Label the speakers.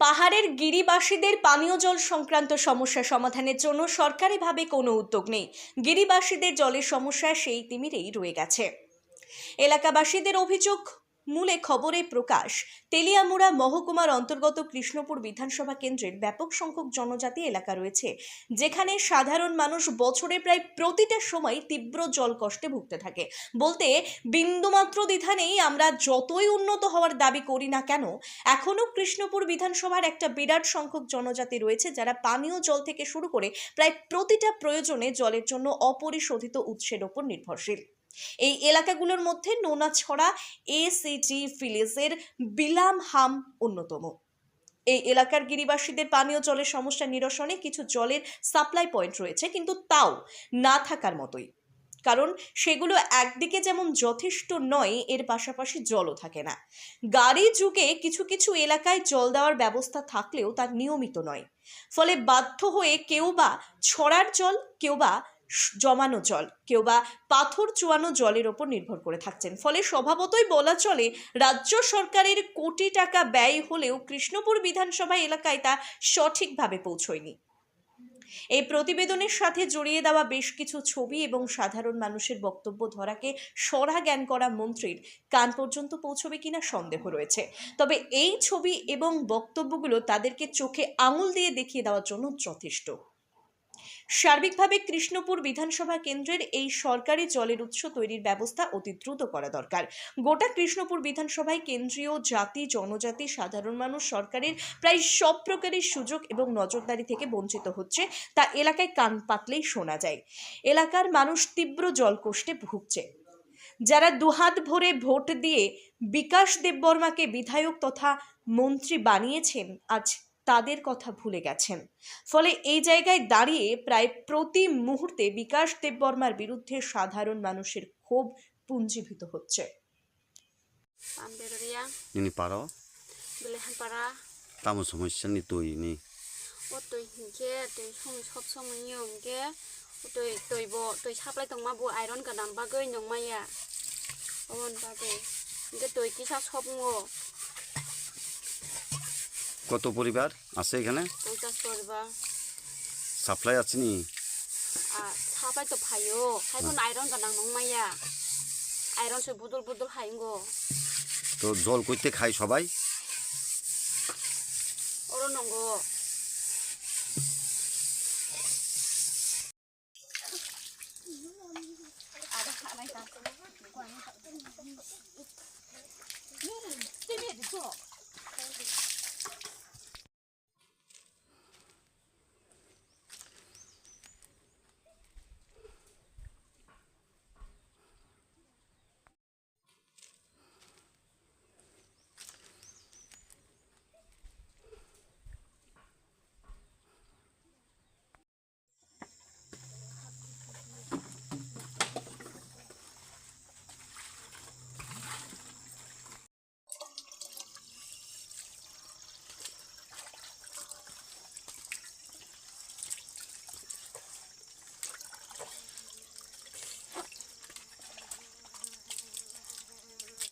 Speaker 1: পাহাড়ের গিরিবাসীদের পানীয় জল সংক্রান্ত সমস্যা সমাধানের জন্য সরকারিভাবে কোনো উদ্যোগ নেই। গিরিবাসীদের জলের সমস্যা সেই তিমিরেই রয়ে গেছে। এলাকাবাসীদের অভিযোগ মূলে খবরে প্রকাশ, তেলিয়ামুড়া মহকুমার অন্তর্গত কৃষ্ণপুর বিধানসভা কেন্দ্রের ব্যাপক সংখ্যক জনজাতি এলাকা রয়েছে, যেখানে সাধারণ মানুষ বছরে প্রায় প্রতিটা সময় তীব্র জল কষ্টে ভুগতে থাকে। বলতে বিন্দুমাত্র দ্বিধা নেই, আমরা যতই উন্নত হওয়ার দাবি করি না কেন, এখনো কৃষ্ণপুর বিধানসভার একটা বিরাট সংখ্যক জনজাতি রয়েছে যারা পানীয় জল থেকে শুরু করে প্রায় প্রতিটা প্রয়োজনে জলের জন্য অপরিশোধিত উৎসের ওপর নির্ভরশীল। এই এলাকাগুলোর মধ্যে নোনাছড়া এসিটি ভিলেজের বিলাম হাম অন্যতম। এই এলাকার গিরিবাসীদের পানীয় জলের সমস্যা নিরসনে কিছু জলের সাপ্লাই পয়েন্ট রয়েছে, কিন্তু তাও না থাকার মতোই। কারণ সেগুলো একদিকে যেমন যথেষ্ট নয়, এর পাশাপাশি জলও থাকে না। গাড়ি যুগে কিছু কিছু এলাকায় জল দেওয়ার ব্যবস্থা থাকলেও তা নিয়মিত নয়। ফলে বাধ্য হয়ে কেউ বা ছড়ার জল, কেউ বা জমানো জল, কেউ বা পাথর চুয়ানো জলের ওপর নির্ভর করে থাকছেন। ফলে স্বভাবতই বলা চলে, রাজ্য সরকারের কোটি টাকা ব্যয় হলেও কৃষ্ণপুর বিধানসভা এলাকায় তা সঠিকভাবে পৌঁছয়নি। এই প্রতিবেদনের সাথে জড়িয়ে দেওয়া বেশ কিছু ছবি এবং সাধারণ মানুষের বক্তব্য ধরাকে সরা জ্ঞান করা মন্ত্রীর কান পর্যন্ত পৌঁছবে কিনা সন্দেহ রয়েছে। তবে এই ছবি এবং বক্তব্যগুলো তাদেরকে চোখে আঙুল দিয়ে দেখিয়ে দেওয়ার জন্য যথেষ্ট। সার্বিকভাবে কৃষ্ণপুর বিধানসভা কেন্দ্রের এই সরকারি জলের উৎস তৈরির ব্যবস্থা অতি দ্রুত করা দরকার। গোটা কৃষ্ণপুর বিধানসভায় কেন্দ্রীয় জাতি, জনজাতি, সাধারণ মানুষ সরকারের প্রায় সব প্রকারের সুযোগ এবং নজরদারি থেকে বঞ্চিত হচ্ছে, তা এলাকায় কান পাতলেই শোনা যায়। এলাকার মানুষ তীব্র জলকষ্টে ভুগছে। যারা দুহাত ভরে ভোট দিয়ে বিকাশ দেববর্মাকে বিধায়ক তথা মন্ত্রী বানিয়েছেন, আজ তাদের কথা ভুলে গেছেন। ফলে এই জায়গায় দাঁড়িয়ে প্রায় প্রতি মুহূর্তে বিকাশ দেববর্মার বিরুদ্ধে সাধারণ মানুষের ক্ষোভ পুঞ্জীভূত হচ্ছে।
Speaker 2: Ini paro,
Speaker 3: Belahan para
Speaker 2: tamu সমস্যা নি তুই নি
Speaker 3: otoi hingke toi sop somyong ke toi bo toi saplai tongma bo iron kadam bagoi nongmaya on bagai hingke toi kisa sopngo
Speaker 2: কত পরিবার আছে এখানে
Speaker 3: 50 porba
Speaker 2: সাপ্লাই আছে নি
Speaker 3: saplai to phayo haibon iron kadam nongmaya iron se budul budul haingo
Speaker 2: তো জল কইতে খায় সবাই
Speaker 3: oro nongo